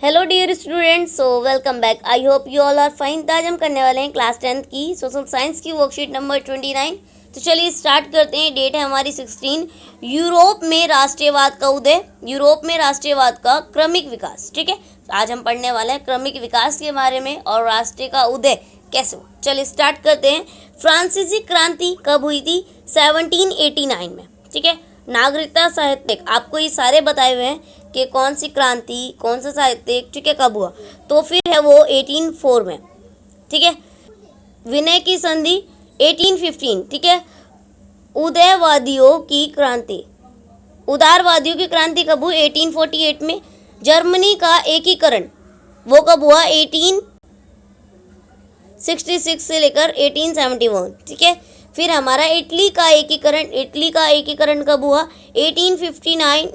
Hello dear students, so welcome back. I hope you all are fine. आज हम करने वाले हैं क्लास 10th की सोशल साइंस की वर्कशीट नंबर 29। तो चलिए स्टार्ट करते हैं। डेट है हमारी 16। यूरोप में राष्ट्रीयवाद का उदय, यूरोप में राष्ट्रीयवाद का क्रमिक विकास। ठीक है, आज हम पढ़ने वाले हैं क्रमिक विकास के बारे में और राष्ट्रीय का उदय कैसे हुआ। चलिए स्टार्ट करते हैं। फ्रांसीसी क्रांति कब हुई थी? 1789 में। ठीक है, नागरिकता साहित्यिक आपको ये सारे बताए हुए हैं कि कौन सी क्रांति, कौन सा साहित्यिक, ठीक है, कब हुआ। तो फिर है वो 1804 में। ठीक है, विनय की संधि 1815। ठीक है, उदारवादियों की क्रांति, उदारवादियों की क्रांति कब हुई? 1848 में। जर्मनी का एकीकरण वो कब हुआ? 1866 से लेकर 1871। ठीक है, फिर हमारा इटली का एकीकरण, इटली का एकीकरण कब हुआ? 1859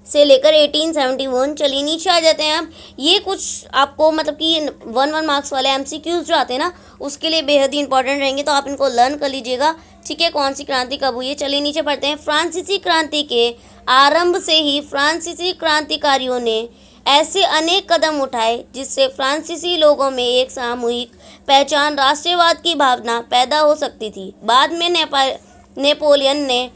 से लेकर 1871। चलिए नीचे आ जाते हैं हम। ये कुछ आपको मतलब कि 1 मार्क्स वाले MCQs जो आते हैं ना, उसके लिए बेहद ही इंपॉर्टेंट रहेंगे, तो आप इनको लर्न कर लीजिएगा। ठीक है, कौन सी क्रांति कब हुई है। चलिए नीचे पढ़ते हैं। फ्रांसीसी क्रांति के आरंभ से ही फ्रांसीसी क्रांतिकारियों ने ऐसे अनेक कदम उठाए जिससे फ्रांसीसी लोगों में एक सामूहिक पहचान, राष्ट्रवाद की भावना पैदा हो सकती थी। बाद में नेपोलियन ने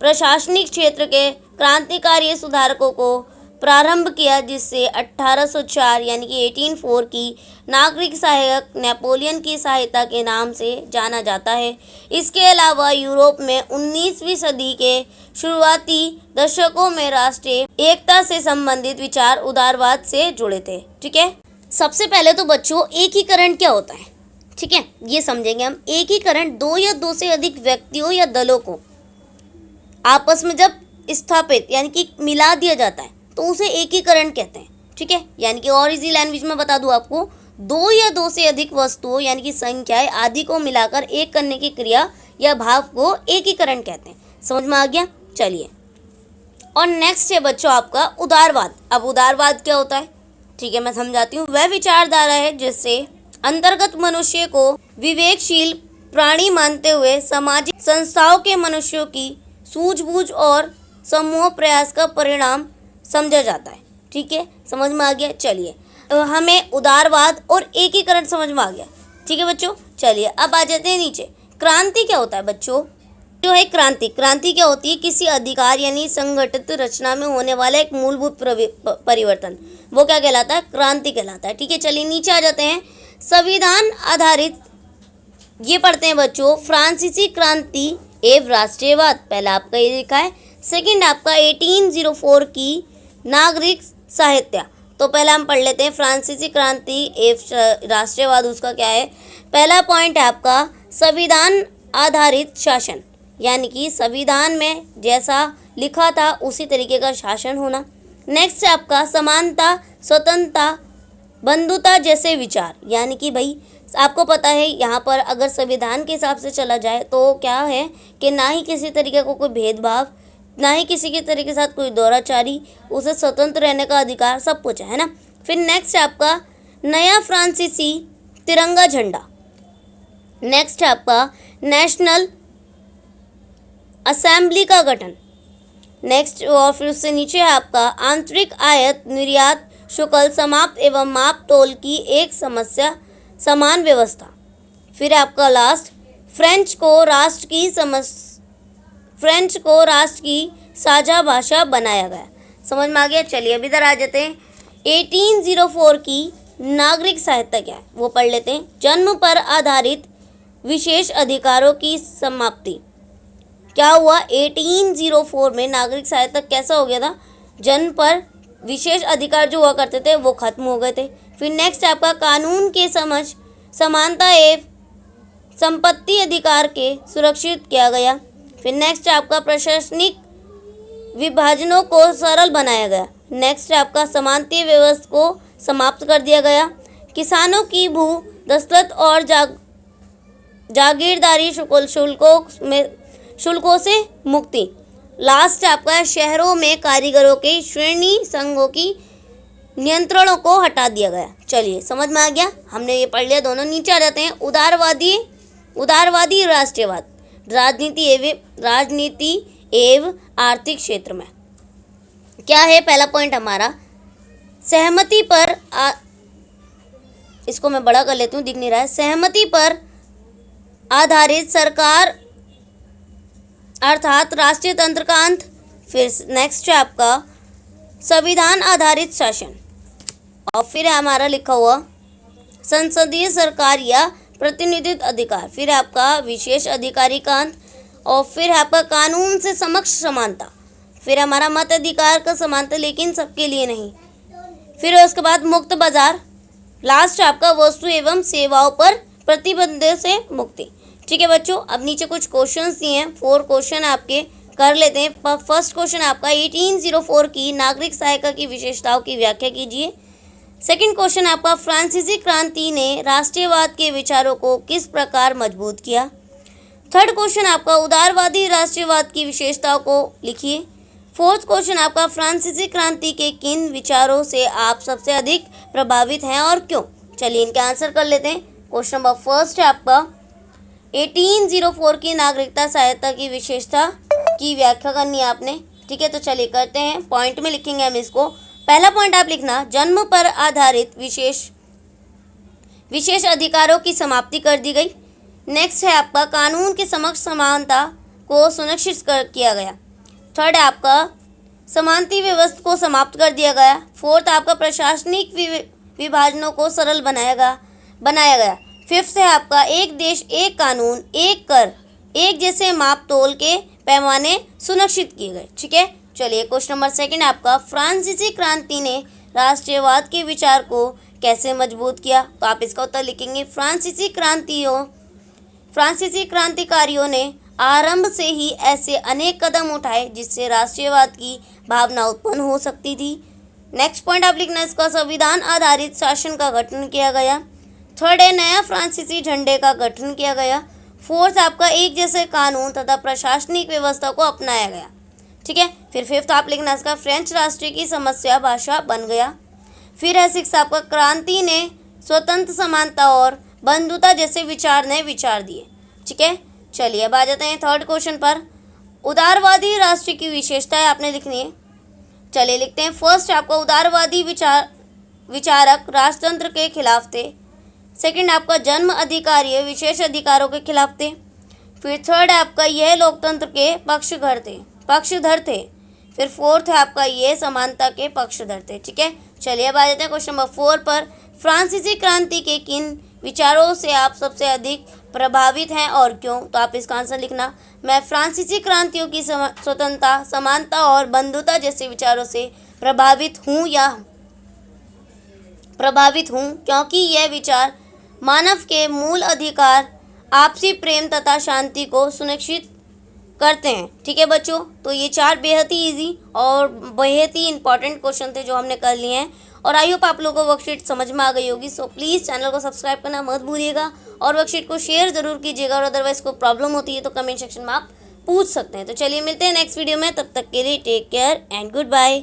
प्रशासनिक क्षेत्र के क्रांतिकारी सुधारकों को प्रारंभ किया, जिससे 1804 यानी कि 1804 की नागरिक सहायक नेपोलियन की सहायता के नाम से जाना जाता है। इसके अलावा यूरोप में 19वीं सदी के शुरुआती दशकों में राष्ट्रीय एकता से संबंधित विचार उदारवाद से जुड़े थे। ठीक है, सबसे पहले तो बच्चों एकीकरण क्या होता है, ठीक है, ये समझेंगे हम। एकीकरण दो या दो से अधिक व्यक्तियों या दलों को आपस में जब स्थापित यानी कि मिला दिया जाता है तो उसे एकीकरण कहते हैं। ठीक है, यानी कि और इजी लैंग्वेज में बता दूं आपको, दो या दो से अधिक वस्तुओं यानी कि संख्याएं आदि को मिलाकर एक करने की क्रिया या भाव को एकीकरण कहते हैं। समझ में आ गया? चलिए, और नेक्स्ट है बच्चों आपका उदारवाद। अब उदारवाद क्या होता है? ठीक है, मैं समझाती हूँ। वह विचारधारा है जिससे अंतर्गत मनुष्य को विवेकशील प्राणी मानते हुए सामाजिक संस्थाओं के मनुष्यों की सूझबूझ और समूह प्रयास का परिणाम समझा जाता है। ठीक है, समझ में आ गया? चलिए, हमें उदारवाद और एकीकरण समझ में आ गया। ठीक है बच्चों, चलिए अब आ जाते हैं नीचे। क्रांति क्या होता है बच्चों? जो है क्रांति, क्रांति क्या होती है? किसी अधिकार यानी संगठित रचना में होने वाला एक मूलभूत परिवर्तन, वो क्या कहलाता है? क्रांति कहलाता है। ठीक है, चलिए नीचे आ जाते हैं। संविधान आधारित, ये पढ़ते हैं बच्चों, फ्रांसीसी क्रांति एवं राष्ट्रीयवाद, पहला आपका ये लिखा है। सेकंड आपका 1804 की नागरिक साहित्य। तो पहला हम पढ़ लेते हैं फ्रांसीसी क्रांति एवं राष्ट्रीयवाद, उसका क्या है? पहला पॉइंट है आपका संविधान आधारित शासन, यानी कि संविधान में जैसा लिखा था उसी तरीके का शासन होना। नेक्स्ट है आपका समानता, स्वतंत्रता, बंधुता जैसे विचार, यानी कि भाई आपको पता है यहाँ पर अगर संविधान के हिसाब से चला जाए तो क्या है कि ना ही किसी तरीके को कोई भेदभाव, ना ही किसी के तरीके के साथ कोई दौराचारी, उसे स्वतंत्र रहने का अधिकार, सब कुछ है ना। फिर नेक्स्ट है आपका नया फ्रांसीसी तिरंगा झंडा। नेक्स्ट है आपका नेशनल असेंबली का गठन। नेक्स्ट और फिर उससे नीचे है आपका आंतरिक आयात निर्यात शुल्क समाप्त एवं माप तोल की एक समस्या समान व्यवस्था। फिर आपका लास्ट फ्रेंच को राष्ट्र की साझा भाषा बनाया गया। समझ में आ गया? चलिए अब इधर आ जाते हैं। 1804 की नागरिक साहित्य क्या है वो पढ़ लेते हैं। जन्म पर आधारित विशेष अधिकारों की समाप्ति। क्या हुआ? 1804 में नागरिक साहित्य कैसा हो गया था? जन्म पर विशेष अधिकार जो हुआ करते थे वो खत्म हो गए थे। फिर नेक्स्ट आपका कानून के समझ समानता एवं संपत्ति अधिकार के सुरक्षित किया गया। फिर नेक्स्ट आपका प्रशासनिक विभाजनों को सरल बनाया गया। नेक्स्ट आपका समानता व्यवस्था को समाप्त कर दिया गया। किसानों की भू दस्तखत और जागीरदारी शुल्कों से मुक्ति। लास्ट आपका शहरों में कारीगरों के श्रेणी संघों की नियंत्रणों को हटा दिया गया। चलिए समझ में आ गया? हमने ये पढ़ लिया दोनों। नीचे आ जाते हैं। उदारवादी राष्ट्रवाद, राजनीति एवं आर्थिक क्षेत्र में क्या है? पहला पॉइंट हमारा सहमति पर इसको मैं बड़ा कर लेती हूँ, दिख नहीं रहा है। सहमति पर आधारित सरकार अर्थात राष्ट्रीय तंत्र का अंत। फिर नेक्स्ट है आपका संविधान आधारित शासन, और फिर है हमारा लिखा हुआ संसदीय सरकार या प्रतिनिधित्व अधिकार। फिर आपका विशेष अधिकारी का अंत, और फिर आपका कानून से समक्ष समानता। फिर हमारा मताधिकार का समानता, लेकिन सबके लिए नहीं। फिर उसके बाद मुक्त बाजार। लास्ट आपका वस्तु एवं सेवाओं पर प्रतिबंध से मुक्ति। ठीक है बच्चों, अब नीचे कुछ क्वेश्चंस दिए हैं, 4 क्वेश्चन आपके कर लेते हैं। फर्स्ट क्वेश्चन आपका 1804 की नागरिक सहायता की विशेषताओं की व्याख्या कीजिए। सेकंड क्वेश्चन आपका फ्रांसीसी क्रांति ने राष्ट्रीयवाद के विचारों को किस प्रकार मजबूत किया। थर्ड क्वेश्चन आपका उदारवादी राष्ट्रीयवाद की विशेषताओं को लिखिए। फोर्थ क्वेश्चन आपका फ्रांसीसी क्रांति के किन विचारों से आप सबसे अधिक प्रभावित हैं और क्यों। चलिए इनके आंसर कर लेते हैं। क्वेश्चन नंबर फर्स्ट है आपका 1804 की नागरिकता सहायता की विशेषता की व्याख्या करनी है आपने। ठीक है, तो चलिए करते हैं, पॉइंट में लिखेंगे हम इसको। पहला पॉइंट आप लिखना, जन्म पर आधारित विशेष अधिकारों की समाप्ति कर दी गई। नेक्स्ट है आपका कानून के समक्ष समानता को सुनिश्चित किया गया। थर्ड है आपका समानती व्यवस्था को समाप्त कर दिया गया। फोर्थ आपका प्रशासनिक विभाजनों को सरल बनाया गया। फिफ्थ है आपका एक देश एक कानून एक कर एक जैसे माप तोल के पैमाने सुनिश्चित किए गए। ठीक है, चलिए क्वेश्चन नंबर सेकंड आपका फ्रांसीसी क्रांति ने राष्ट्रीयवाद के विचार को कैसे मजबूत किया। तो आप इसका उत्तर लिखेंगे, फ्रांसीसी क्रांतिकारियों ने आरंभ से ही ऐसे अनेक कदम उठाए जिससे राष्ट्रीयवाद की भावना उत्पन्न हो सकती थी। नेक्स्ट पॉइंट आप लिखना इसका, संविधान आधारित शासन का गठन किया गया। थर्ड है नया फ्रांसीसी झंडे का गठन किया गया। फोर्थ आपका एक जैसे कानून तथा प्रशासनिक व्यवस्था को अपनाया गया। ठीक है, फिर फिफ्थ आप लिखना इसका, फ्रेंच राष्ट्रीय की समस्या भाषा बन गया। फिर है सिक्स आपका क्रांति ने स्वतंत्र समानता और बंधुता जैसे विचार दिए। ठीक है, चलिए अब आ जाते हैं थर्ड क्वेश्चन पर। उदारवादी राष्ट्र की विशेषताएं आपने लिखनी है। चलिए लिखते हैं, फर्स्ट आपका उदारवादी विचारक राजतंत्र के खिलाफ थे। सेकंड आपका जन्म अधिकारी विशेष अधिकारों के खिलाफ थे। फिर थर्ड आपका यह लोकतंत्र के पक्षधर थे। फिर फोर्थ है आपका ये समानता के पक्षधर थे। ठीक है, चलिए अब आ जाते हैं क्वेश्चन नंबर 4 पर। फ्रांसीसी क्रांति के किन विचारों से आप सबसे अधिक प्रभावित हैं और क्यों। तो आप इसका आंसर लिखना, मैं फ्रांसीसी क्रांतियों की स्वतंत्रता समानता और बंधुता जैसे विचारों से प्रभावित हूँ क्योंकि यह विचार मानव के मूल अधिकार आपसी प्रेम तथा शांति को सुनिश्चित करते हैं। ठीक है बच्चों, तो ये 4 बेहद ही ईजी और बेहद ही इंपॉर्टेंट क्वेश्चन थे जो हमने कर लिए हैं, और आई होप आप लोगों को वर्कशीट समझ में आ गई होगी। सो प्लीज़ चैनल को सब्सक्राइब करना मत भूलिएगा और वर्कशीट को शेयर ज़रूर कीजिएगा, और अदरवाइज कोई प्रॉब्लम होती है तो कमेंट सेक्शन में आप पूछ सकते हैं। तो चलिए मिलते हैं नेक्स्ट वीडियो में, तब तक के लिए take care and good bye.